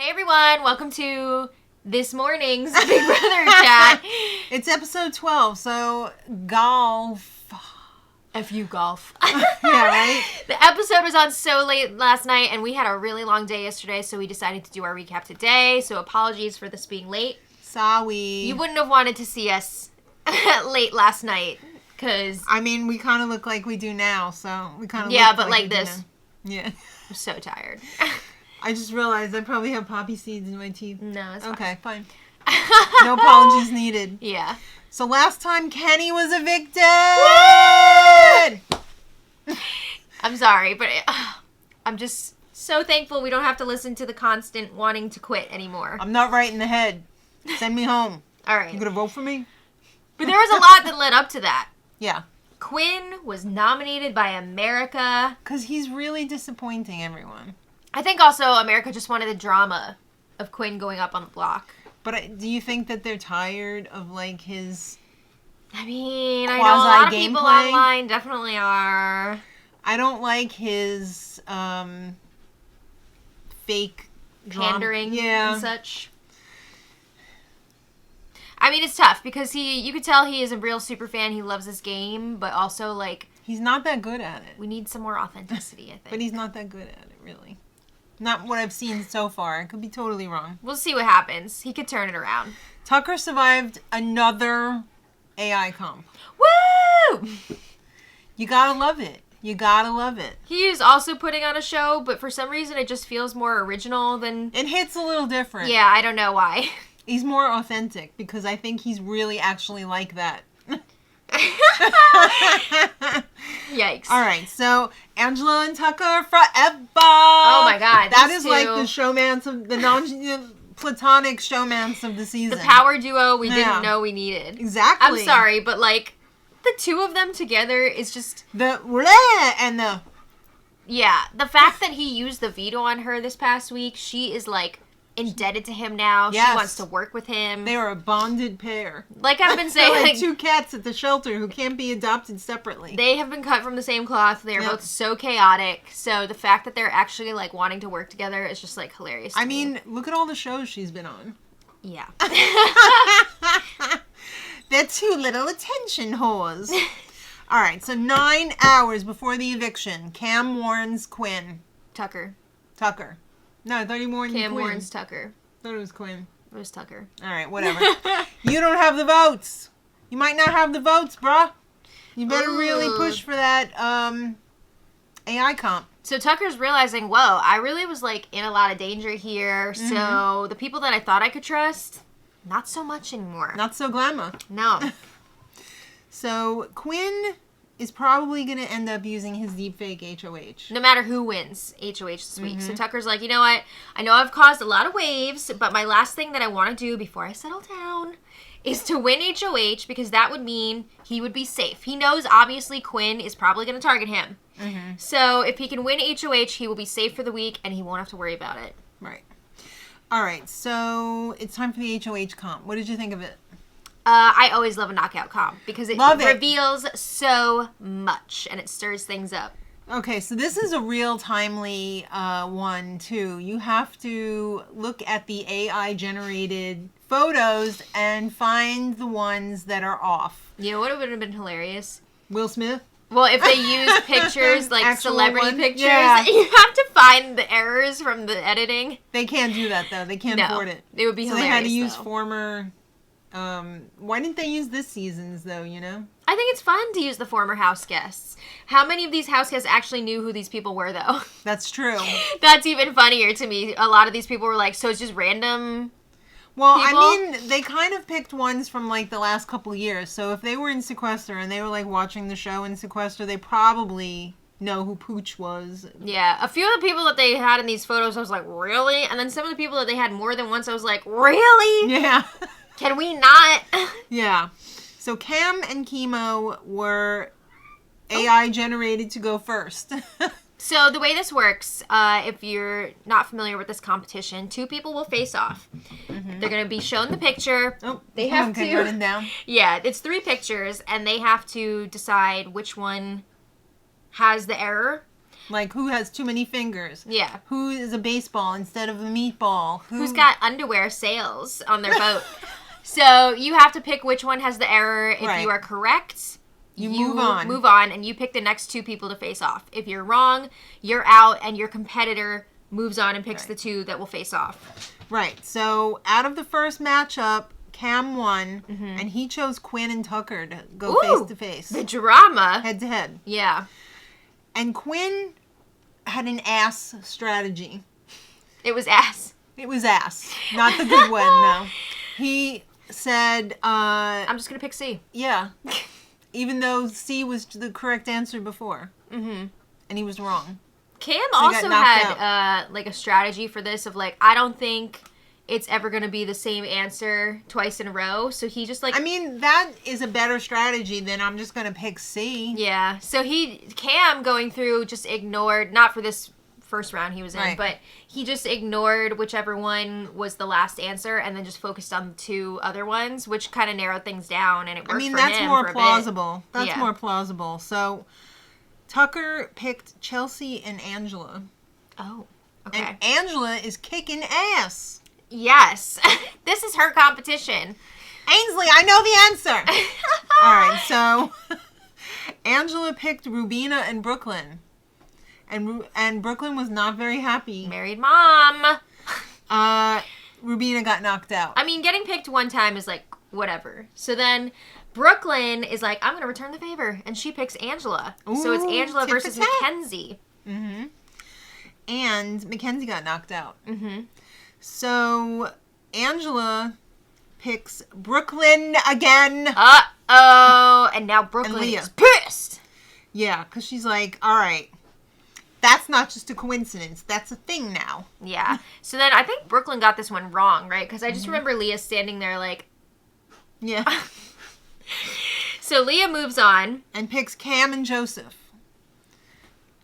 Hey everyone, welcome to this morning's Big Brother chat. It's episode 12, so golf. F.U. golf. Yeah, right? The episode was on so late last night, and we had a really long day yesterday, so we decided to do our recap today. So apologies for this being late. Sorry. You wouldn't have wanted to see us late last night, because... I mean, we kind of look like we do now, so we kind of Yeah, look but like we this. do now. Yeah. I'm so tired. I just realized I probably have poppy seeds in my teeth. No, it's fine. Okay, fine. No apologies needed. Yeah. So last time Kenny was evicted! I'm sorry, but I'm just so thankful we don't have to listen to the constant wanting to quit anymore. I'm not right in the head. Send me home. All right. You gonna vote for me? But there was a lot that led up to that. Yeah. Quinn was nominated by America. Because he's really disappointing everyone. I think also America just wanted the drama of Quinn going up on the block. But do you think that they're tired of, like, his... I mean, I know a lot of people online definitely are. I don't like his fake pandering and such. Yeah. I mean, it's tough because you could tell he is a real super fan. He loves this game, but also, like... He's not that good at it. We need some more authenticity, I think. But he's not that good at it, really. Not what I've seen so far. I could be totally wrong. We'll see what happens. He could turn it around. Tucker survived another AI comp. Woo! You gotta love it. You gotta love it. He is also putting on a show, but for some reason it just feels more original than... It hits a little different. Yeah, I don't know why. He's more authentic because I think he's really actually like that. Yikes. All right, so Angela and Tucker forever. Oh my god, that is like the showmance of the platonic showmance of the season. The power duo we didn't know we needed. Exactly. I'm sorry, but like the two of them together is just the bleh and the the fact that he used the veto on her this past week. She is like indebted to him now. Yes. She wants to work with him. They are a bonded pair. Like I've been saying, like two cats at the shelter who can't be adopted separately. They have been cut from the same cloth. They are both so chaotic. So the fact that they're actually like wanting to work together is just like hilarious. I mean, look at all the shows she's been on. Yeah. They're two little attention whores. All right, so 9 hours before the eviction, Cam warns Quinn. Tucker. No, I thought he warned Cam Quinn. warns Tucker. I thought it was Quinn. It was Tucker. All right, whatever. You don't have the votes. You might not have the votes, bruh. You better really push for that AI comp. So Tucker's realizing, whoa, I really was like in a lot of danger here. Mm-hmm. So the people that I thought I could trust, not so much anymore. Not so glamour. No. So Quinn is probably going to end up using his deepfake HOH. No matter who wins HOH this week. So Tucker's like, you know what? I know I've caused a lot of waves, but my last thing that I want to do before I settle down is to win HOH because that would mean he would be safe. He knows, obviously, Quinn is probably going to target him. Mm-hmm. So if he can win HOH, he will be safe for the week and he won't have to worry about it. Right. All right, so it's time for the HOH comp. What did you think of it? I always love a knockout comp because it reveals so much and it stirs things up. Okay, so this is a real timely one, too. You have to look at the AI-generated photos and find the ones that are off. You know what would have been hilarious? Will Smith? Well, if they use pictures, like actual celebrity pictures, you have to find the errors from the editing. They can't do that, though. They can't afford it. It would be hilarious, they had to use former... why didn't they use this season's, though, you know? I think it's fun to use the former house guests. How many of these house guests actually knew who these people were, though? That's true. That's even funnier to me. A lot of these people were like, so it's just random Well, people? I mean, they kind of picked ones from, like, the last couple years. So if they were in Sequester and they were, like, watching the show in Sequester, they probably know who Pooch was. Yeah. A few of the people that they had in these photos, I was like, really? And then some of the people that they had more than once, I was like, really? Yeah. Can we not? Yeah. So Cam and Chemo were AI generated to go first. So the way this works, if you're not familiar with this competition, two people will face off. Mm-hmm. They're going to be shown the picture. Oh, they have to running down. Yeah, it's 3 pictures, and they have to decide which one has the error. Like, who has too many fingers? Yeah. Who is a baseball instead of a meatball? Who's got underwear sales on their boat? So you have to pick which one has the error. If you are correct, you move on, and you pick the next two people to face off. If you're wrong, you're out, and your competitor moves on and picks the two that will face off. Right. So out of the first matchup, Cam won, and he chose Quinn and Tucker to go face to face. The drama. Head to head. Yeah. And Quinn had an ass strategy. It was ass. It was ass. Not the good one, no. He said, I'm just going to pick C. Yeah. Even though C was the correct answer before. Mm-hmm. And he was wrong. Cam also had, like, a strategy for this of, like, I don't think it's ever going to be the same answer twice in a row. So he just, like... I mean, that is a better strategy than I'm just going to pick C. Yeah. So Cam going through just ignored, not for this first round he was in, but he just ignored whichever one was the last answer and then just focused on the two other ones, which kind of narrowed things down, and it worked for him. I mean, that's more plausible. That's more plausible. So Tucker picked Chelsea and Angela. Oh, okay. And Angela is kicking ass. Yes. This is her competition. Ainsley, I know the answer. All right, so Angela picked Rubina and Brooklyn. And Brooklyn was not very happy. Married mom. Rubina got knocked out. I mean, getting picked one time is like, whatever. So then Brooklyn is like, I'm going to return the favor. And she picks Angela. Ooh, so it's Angela versus Mackenzie. Mm-hmm. And Mackenzie got knocked out. Mm-hmm. So Angela picks Brooklyn again. Uh-oh. And now Brooklyn is pissed. Yeah, because she's like, all right. That's not just a coincidence. That's a thing now. Yeah. So then I think Brooklyn got this one wrong, right? Because I just remember Leah standing there like... Yeah. So Leah moves on. And picks Cam and Joseph.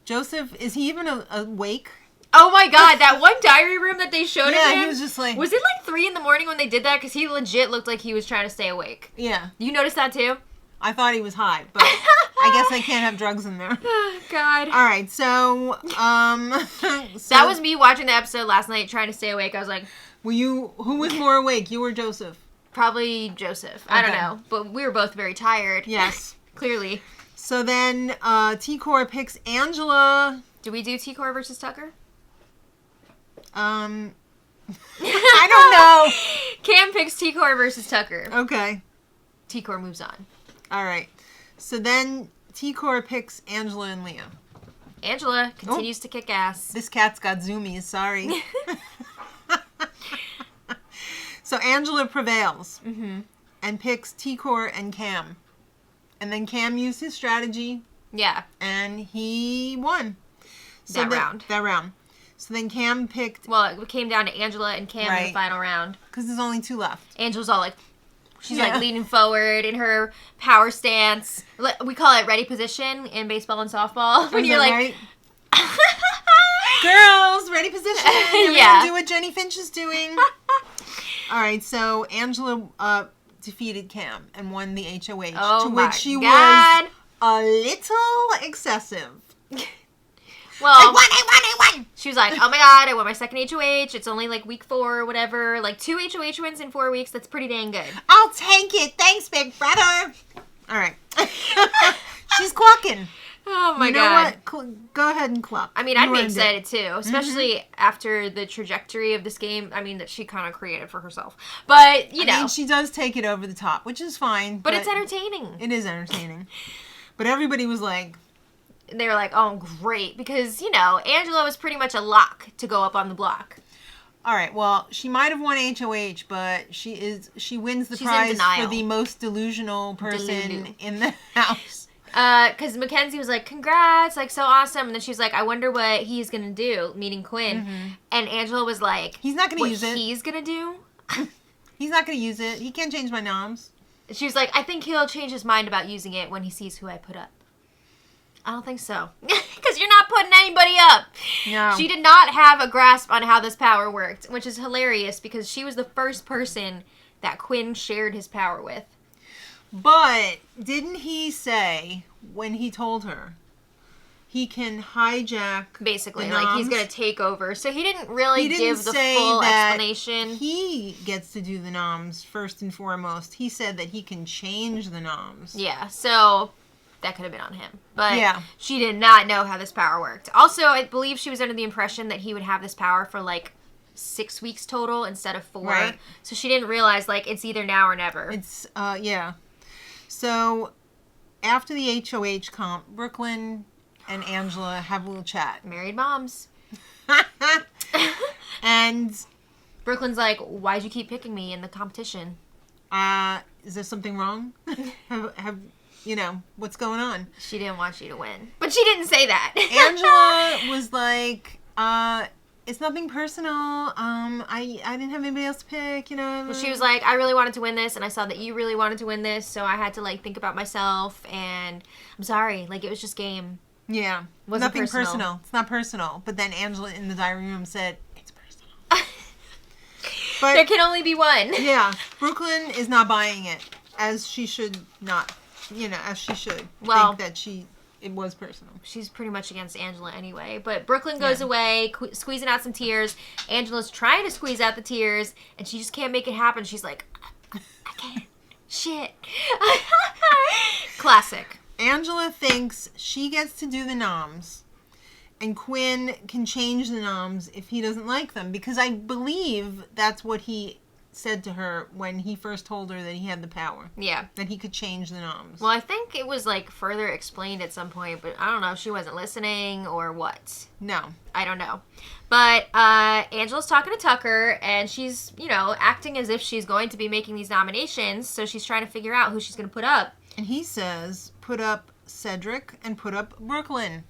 Joseph, is he even awake? Oh my god, that one diary room that they showed of him. Yeah, he was just like... Was it like 3 a.m. when they did that? Because he legit looked like he was trying to stay awake. Yeah. You noticed that too? I thought he was high, but I guess I can't have drugs in there. Oh, God. All right, so, that was me watching the episode last night trying to stay awake. I was like... who was more awake, you or Joseph? Probably Joseph. Okay. I don't know. But we were both very tired. Yes. Clearly. So then T-Core picks Angela. Do we do T-Core versus Tucker? I don't know. Cam picks T-Core versus Tucker. Okay. T-Core moves on. All right. So then T-Core picks Angela and Leah. Angela continues to kick ass. This cat's got zoomies. Sorry. So Angela prevails and picks T-Core and Cam. And then Cam used his strategy. Yeah. And he won. That round. So then Cam picked... Well, it came down to Angela and Cam in the final round. Because there's only 2 left. Angela's all like... She's like leaning forward in her power stance. We call it ready position in baseball and softball. When you're like... Right? Girls, ready position. You're going to do what Jenny Finch is doing. All right, so Angela defeated Cam and won the HOH. Oh, to my which she God. was a little excessive. Well, I won! She was like, oh my God, I won my second HOH. It's only like week 4 or whatever. Like 2 HOH wins in 4 weeks. That's pretty dang good. I'll take it. Thanks, big brother. All right. She's clucking. Oh my God. You know what? Go ahead and cluck. I mean, I'd be excited too, especially after the trajectory of this game. I mean, that she kind of created for herself. But, you know. I mean, she does take it over the top, which is fine. But it's entertaining. It is entertaining. But everybody was like... They were like, oh, great. Because, you know, Angela was pretty much a lock to go up on the block. All right, well, she might have won HOH, but she wins the prize for the most delusional person in the house. Because Mackenzie was like, congrats, like, so awesome. And then she's like, I wonder what he's going to do, meaning Quinn. Mm-hmm. And Angela was like, he's not going to use it. What he's going to do? He's not going to use it. He can't change my noms. She was like, I think he'll change his mind about using it when he sees who I put up. I don't think so. Because you're not putting anybody up. No. She did not have a grasp on how this power worked, which is hilarious because she was the first person that Quinn shared his power with. But didn't he say, when he told her, he can hijack basically, the like he's noms. gonna take over. So he didn't really He give didn't the say full that explanation. he gets to do the noms first and foremost. He said that he can change the noms. Yeah, so that could have been on him. But Yeah. she did not know how this power worked. Also, I believe she was under the impression that he would have this power for like 6 weeks total instead of 4. Right. So she didn't realize like it's either now or never. It's yeah. So after the HOH comp, Brooklyn and Angela have a little chat. Married moms. And Brooklyn's like, why'd you keep picking me in the competition? is there something wrong? have you know, what's going on? She didn't want you to win. But she didn't say that. Angela was like, it's nothing personal. I didn't have anybody else to pick, you know. Well, she was like, I really wanted to win this, and I saw that you really wanted to win this, so I had to, like, think about myself, and I'm sorry. Like, it was just game. Yeah. Wasn't Nothing personal. personal. It's not personal. But then Angela in the diary room said, it's personal. But There can only be one. yeah, Brooklyn is not buying it, as she should not, you know, as she should Well, think that it was personal. she's pretty much against Angela anyway. But Brooklyn goes away, squeezing out some tears. Angela's trying to squeeze out the tears, and she just can't make it happen. She's like, I can't. Shit. Classic. Angela thinks she gets to do the noms, and Quinn can change the noms if he doesn't like them, because I believe that's what he said to her when he first told her that he had the power, Yeah. that he could change the noms. Well, I think it was, like, further explained at some point, but I don't know if she wasn't listening or what. No. I don't know. But Angela's talking to Tucker, and she's, you know, acting as if she's going to be making these nominations, so she's trying to figure out who she's going to put up. And he says, put up Cedric and put up Brooklyn.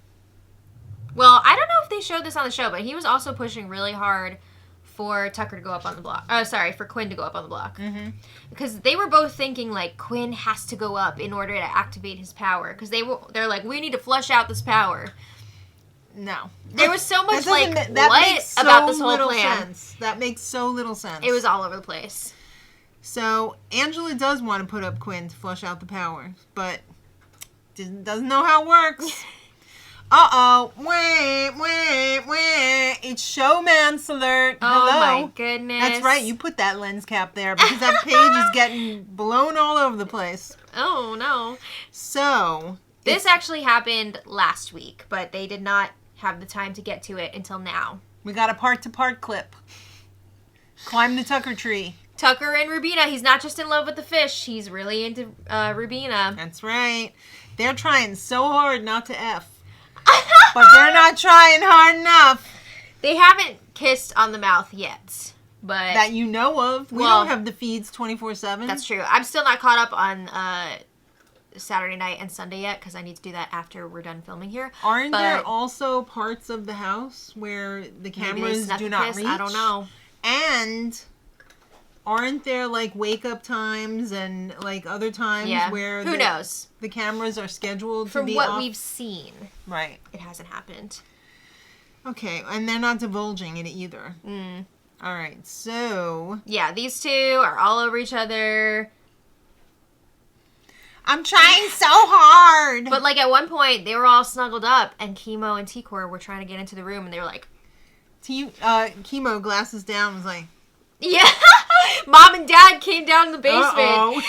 Well, I don't know if they showed this on the show, but he was also pushing really hard for Tucker to go up on the block. Oh, sorry, for Quinn to go up on the block. Mm-hmm. Because they were both thinking, like, Quinn has to go up in order to activate his power. Because they're like, we need to flush out this power. No. There was so much, That like, doesn't- that what makes so about this whole little plan? sense. That makes so little sense. It was all over the place. So Angela does want to put up Quinn to flush out the power, but doesn't know how it works. Uh-oh. Wait. It's showman's alert. Oh, Hello. my goodness. That's right. You put that lens cap there because that page is getting blown all over the place. Oh, no. So. This actually happened last week, but they did not have the time to get to it until now. We got a part-to-part clip. Climb the Tucker tree. Tucker and Rubina, he's not just in love with the fish, he's really into Rubina. That's right. They're trying so hard not to F. But they're not trying hard enough. They haven't kissed on the mouth yet, but... That you know of. We Well, don't have the feeds 24/7. That's true. I'm still not caught up on Saturday night and Sunday yet, because I need to do that after we're done filming here. Aren't But there also parts of the house where the maybe they cameras snuck do a not kiss? reach? I don't know. And aren't there like wake up times and like other times Yeah. where Who knows? the cameras are scheduled to From be what off? we've seen, Right. it hasn't happened. Okay, and they're not divulging it either. Mm. All right, so Yeah, these two are all over each other. I'm trying so hard. But, like, at one point, they were all snuggled up, and Chemo and T-Core were trying to get into the room, and they were like, Chemo glasses down was like, yeah! Mom and Dad came down in the basement.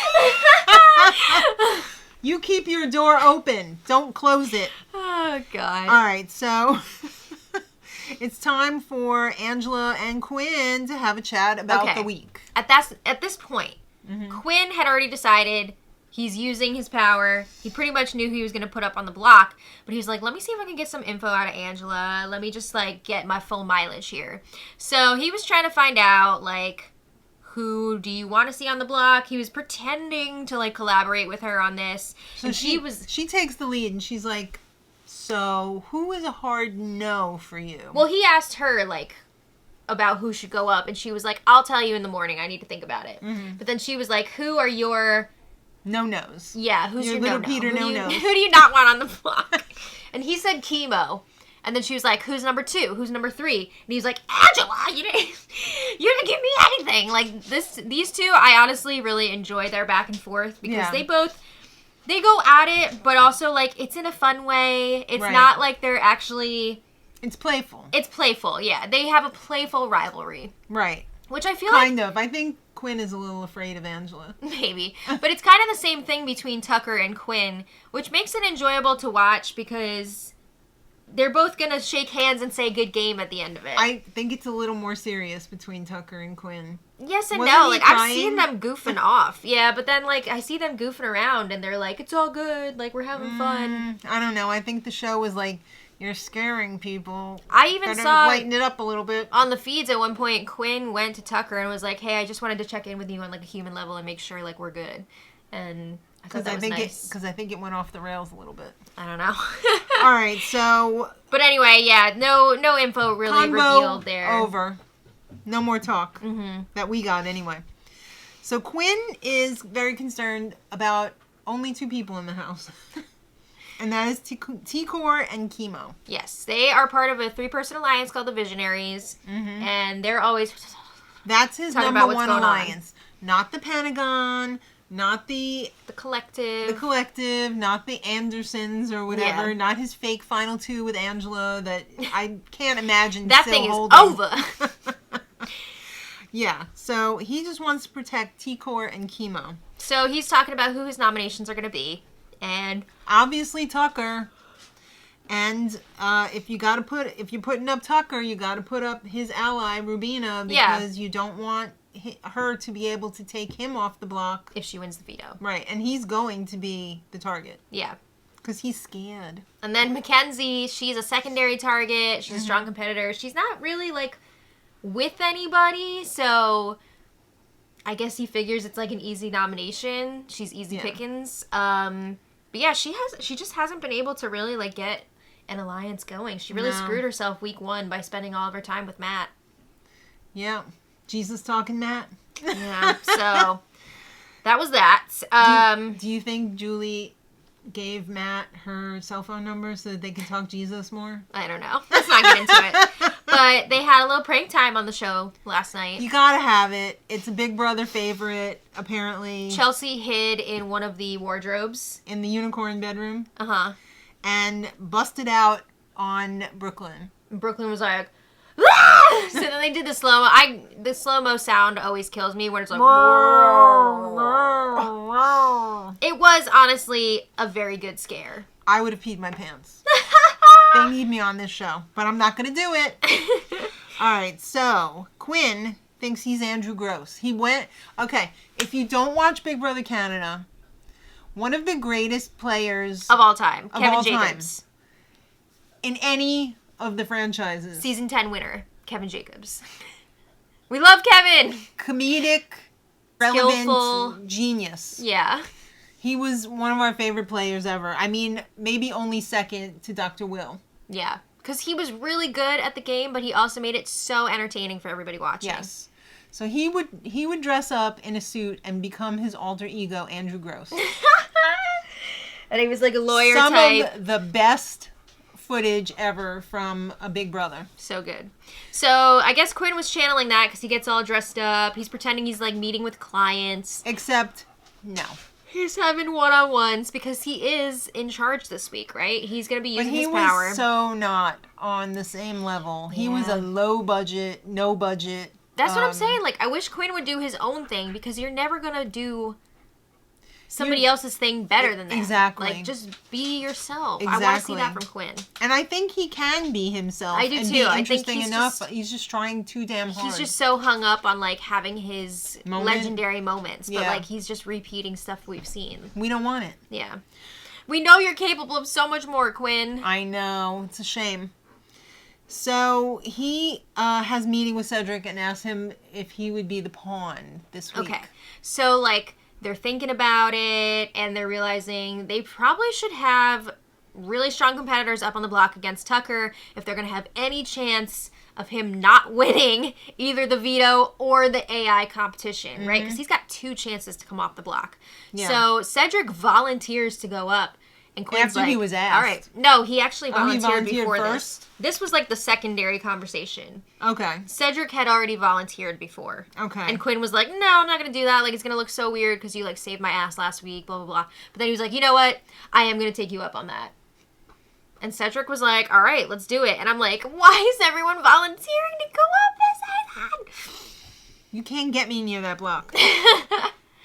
Uh-oh. You keep your door open. Don't close it. Oh, God. All right, so it's time for Angela and Quinn to have a chat about Okay. the week. At this point, Mm-hmm. Quinn had already decided he's using his power. He pretty much knew who he was going to put up on the block. But he was like, let me see if I can get some info out of Angela. Let me just, like, get my full mileage here. So he was trying to find out, like, who do you want to see on the block? He was pretending to, like, collaborate with her on this. So And she takes the lead and she's like, so who is a hard no for you? Well, he asked her, like, about who should go up. And she was like, I'll tell you in the morning. I need to think about it. Mm-hmm. But then she was like, who are your... No-nos. Yeah, who's Your your little no-no? Peter Who do you- no-nos. Who do you not want on the block? And he said Chemo. And then she was like, who's number 2? Who's number 3? And he was like, Angela, you didn't give me anything. Like, these two, I honestly really enjoy their back and forth because Yeah. they both They go at it, but also, like, it's in a fun way. It's not like they're actually... It's playful. It's playful, yeah. They have a playful rivalry. Right. Which I feel kind of. I think Quinn is a little afraid of Angela. Maybe. But it's kind of the same thing between Tucker and Quinn, which makes it enjoyable to watch because they're both going to shake hands and say good game at the end of it. I think it's a little more serious between Tucker and Quinn. Yes and no. Like, I've seen them goofing off. Yeah, but then, like, I see them goofing around and they're like, it's all good. Like, we're having fun. I don't know. I think the show was like, you're scaring people. I even saw... lighten it up a little bit. On the feeds at one point, Quinn went to Tucker and was like, hey, I just wanted to check in with you on, like, a human level and make sure, like, we're good. And I thought that was nice. Because I think it went off the rails a little bit. I don't know. All right, so... But anyway, yeah, no info really revealed there. Over. No more talk. That we got anyway. So Quinn is very concerned about only 2 people in the house. And that is T-Core and Chemo. Yes, they are part of a 3-person alliance called the Visionaries. And they're always... That's his number one alliance. Not the Pentagon, not the Collective. The Collective, not the Andersons or whatever. Not his fake Final 2 with Angela that I can't imagine that still thing is holding. Over. Yeah, so he just wants to protect T-Core and Chemo. So he's talking about who his nominations are going to be. And obviously Tucker. And if you're putting up Tucker, you got to put up his ally Rubina because you don't want her to be able to take him off the block if she wins the veto. Right, and he's going to be the target. Yeah. Because he's scared. And then Mackenzie, she's a secondary target. She's a strong competitor. She's not really, like, with anybody, so I guess he figures it's, like, an easy nomination. She's easy pickings. But yeah, she just hasn't been able to really, like, get an alliance going. She really screwed herself week 1 by spending all of her time with Matt. Yeah. Jesus talking Matt. Yeah, so that was that. Do you think Julie gave Matt her cell phone number so that they can talk Jesus more? I don't know. Let's not get into it. But they had a little prank time on the show last night. You gotta have it. It's a Big Brother favorite, apparently. Chelsea hid in one of the wardrobes. In the unicorn bedroom. Uh-huh. And busted out on Brooklyn. Brooklyn was like, ah! So then they did the slow-mo. The slow-mo sound always kills me when it's like, it was honestly a very good scare. I would have peed my pants. They need me on this show, but I'm not going to do it. All right, so Quinn thinks he's Andrew Gross. Okay, if you don't watch Big Brother Canada, one of the greatest players of all time, Kevin Jacobs. In any of the franchises. Season 10 winner, Kevin Jacobs. We love Kevin. Comedic, relevant, skillful, genius. Yeah. He was one of our favorite players ever. I mean, maybe only second to Dr. Will. Yeah. Because he was really good at the game, but he also made it so entertaining for everybody watching. Yes. So he would dress up in a suit and become his alter ego, Andrew Gross. And he was like a lawyer type. Some of the best footage ever from a Big Brother. So good. So I guess Quinn was channeling that because he gets all dressed up. He's pretending he's like meeting with clients. Except, no. He's having one-on-ones because he is in charge this week, right? He's going to be using his power. But he was so not on the same level. He was a low budget, no budget. That's what I'm saying. Like, I wish Quinn would do his own thing because you're never going to do somebody else's thing better than that. Exactly. Like, just be yourself. Exactly. I want to see that from Quinn. And I think he can be himself. I do and too. Be I interesting think enough. But he's just trying too damn hard. He's just so hung up on like having his legendary moments, but like he's just repeating stuff we've seen. We don't want it. Yeah. We know you're capable of so much more, Quinn. I know. It's a shame. So he has a meeting with Cedric and asks him if he would be the pawn this week. Okay. So like they're thinking about it and they're realizing they probably should have really strong competitors up on the block against Tucker if they're going to have any chance of him not winning either the veto or the AI competition, right? Because he's got 2 chances to come off the block. Yeah. So Cedric volunteers to go up And Quinn's After he was asked. All right. No, he actually Oh, he volunteered volunteered before first? this. This was like the secondary conversation. Okay. Cedric had already volunteered before. Okay. And Quinn was like, no, I'm not going to do that. Like, it's going to look so weird because you, like, saved my ass last week, blah, blah, blah. But then he was like, you know what? I am going to take you up on that. And Cedric was like, all right, let's do it. And I'm like, why is everyone volunteering to go up this island? You can't get me near that block.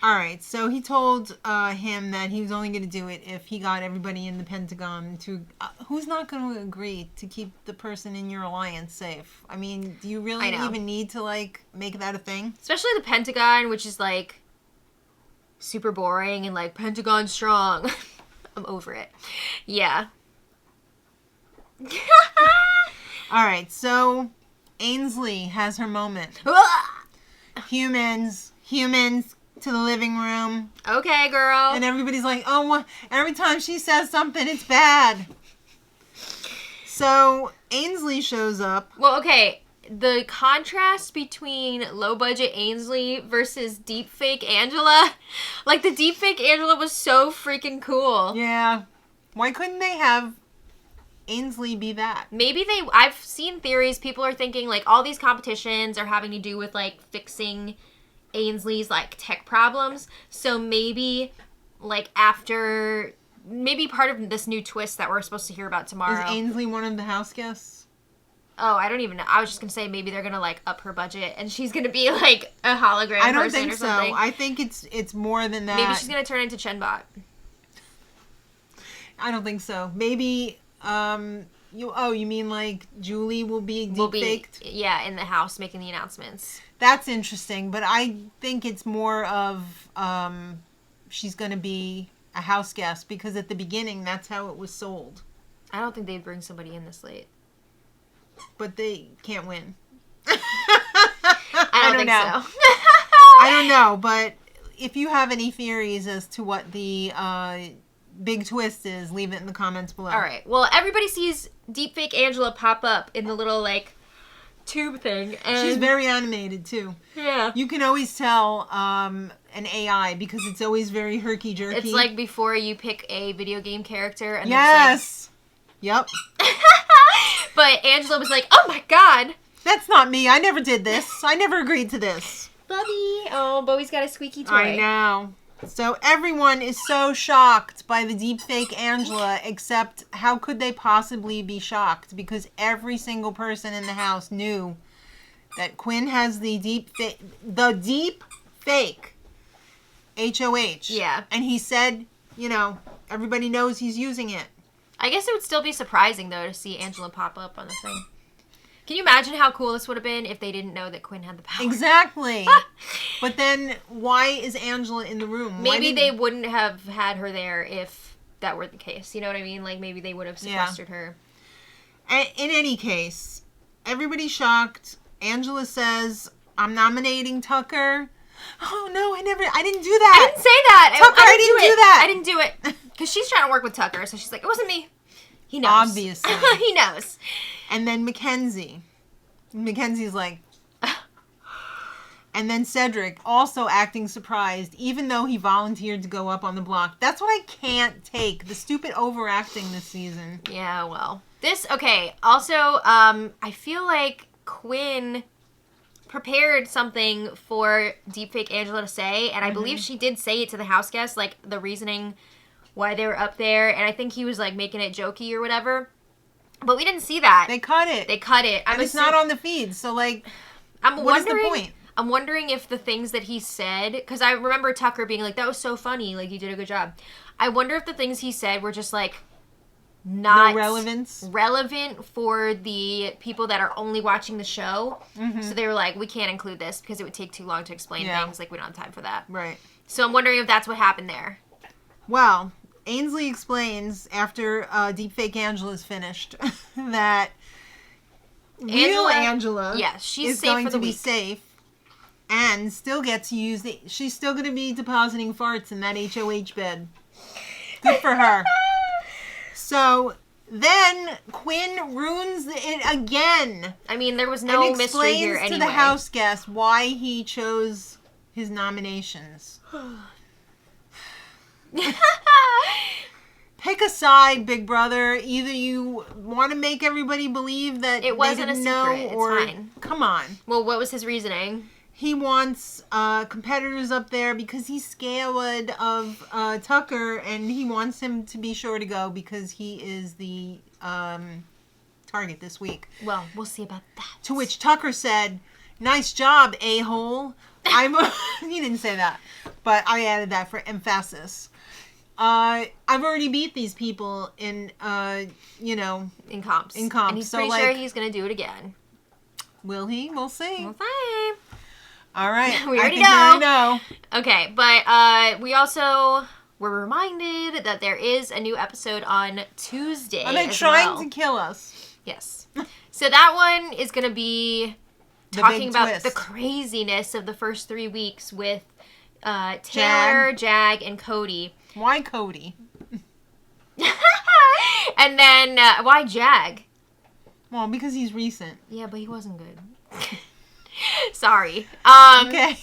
All right, so he told him that he was only going to do it if he got everybody in the Pentagon to... who's not going to agree to keep the person in your alliance safe? I mean, do you really even need to, like, make that a thing? Especially the Pentagon, which is, like, super boring and, like, Pentagon strong. I'm over it. Yeah. All right, so Ainsley has her moment. Humans to the living room. Okay, girl. And everybody's like, oh, every time she says something, it's bad. So Ainsley shows up. Well, okay. The contrast between low-budget Ainsley versus deepfake Angela. Like, the deepfake Angela was so freaking cool. Yeah. Why couldn't they have Ainsley be that? Maybe I've seen theories. People are thinking, like, all these competitions are having to do with, like, fixing Ainsley's, like, tech problems. So maybe, like, maybe part of this new twist that we're supposed to hear about tomorrow. Is Ainsley one of the house guests? Oh, I don't even know. I was just going to say maybe they're going to, like, up her budget and she's going to be, like, a hologram I don't person think or something. so. I think it's more than that. Maybe she's going to turn into Chenbot. I don't think so. Maybe, you mean, like, Julie will be deep-faked? Yeah, in the house making the announcements. That's interesting, but I think it's more of she's going to be a house guest because at the beginning, that's how it was sold. I don't think they'd bring somebody in this late. But they can't win. I don't think so. I don't know, but if you have any theories as to what the big twist is, leave it in the comments below. All right. Well, everybody sees deepfake Angela pop up in the little, like, tube thing. And she's very animated, too. Yeah. You can always tell an AI because it's always very herky-jerky. It's like before you pick a video game character. And yes! Yep. But Angela was like, oh my god! That's not me. I never did this. I never agreed to this. Bubby. Oh, Bowie's got a squeaky toy. I know. So everyone is so shocked by the deepfake Angela, except how could they possibly be shocked? Because every single person in the house knew that Quinn has the deep fake HOH. Yeah. And he said, everybody knows he's using it. I guess it would still be surprising, though, to see Angela pop up on the thing. Can you imagine how cool this would have been if they didn't know that Quinn had the power? Exactly. But then, why is Angela in the room? Maybe they wouldn't have had her there if that were the case. You know what I mean? Like, maybe they would have sequestered her. In any case, everybody's shocked. Angela says, I'm nominating Tucker. Oh, no, I didn't do that. I didn't say that. Tucker, I didn't do that. I didn't do it. Because she's trying to work with Tucker, so she's like, it wasn't me. He knows. Obviously. He knows. And then Mackenzie's like... And then Cedric, also acting surprised, even though he volunteered to go up on the block. That's what I can't take. The stupid overacting this season. Yeah, well. Okay. Also, I feel like Quinn prepared something for deepfake Angela to say, and I believe she did say it to the house guests, like, the reasoning why they were up there, and I think he was, like, making it jokey or whatever. But we didn't see that. They cut it. And it's not on the feed, so, like, what is the point? I'm wondering if the things that he said, because I remember Tucker being like, that was so funny, like, you did a good job. I wonder if the things he said were just, like, not relevant for the people that are only watching the show. Mm-hmm. So they were like, we can't include this because it would take too long to explain things. Like, we don't have time for that. Right. So I'm wondering if that's what happened there. Well, Ainsley explains after deepfake Angela's finished that real Angela she's is safe going for the to be week. safe and still gets to use she's still going to be depositing farts in that HOH bed. Good for her. So then Quinn ruins it again. I mean, there was no mystery here anyway. And explains to the house guest why he chose his nominations. Pick a side, Big Brother. Either you want to make everybody believe that It wasn't they didn't a secret. know, It's or fine. come on. Well, what was his reasoning? He wants competitors up there because he's scared of Tucker, and he wants him to be sure to go because he is the target this week. Well, we'll see about that. To which Tucker said, "Nice job, a-hole." He didn't say that, but I added that for emphasis. I've already beat these people in comps. In comps. And he's So, pretty like, sure he's going to do it again. Will he? We'll see. We'll see. All right. We already know. Okay, but we also were reminded that there is a new episode on Tuesday. Are they as trying well. to kill us? Yes. So that one is going to be The talking big about twist. the craziness of the first 3 weeks with Taylor, Jag, and Cody. Why Cody? And then, why Jag? Well, because he's recent. Yeah, but he wasn't good. Sorry. Okay.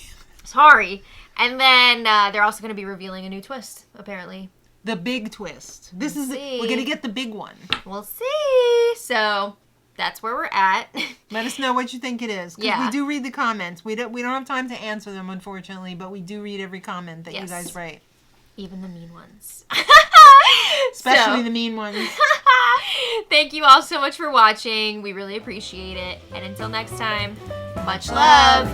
Sorry. And then they're also going to be revealing a new twist, apparently. The big twist. This is see. We're gonna get the big one. We'll see. So that's where we're at. Let us know what you think it is. 'Cause Yeah. we do read the comments. We don't have time to answer them, unfortunately, but we do read every comment that you Yes. guys write. Even the mean ones. Especially the mean ones. Thank you all so much for watching. We really appreciate it. And until next time, much love.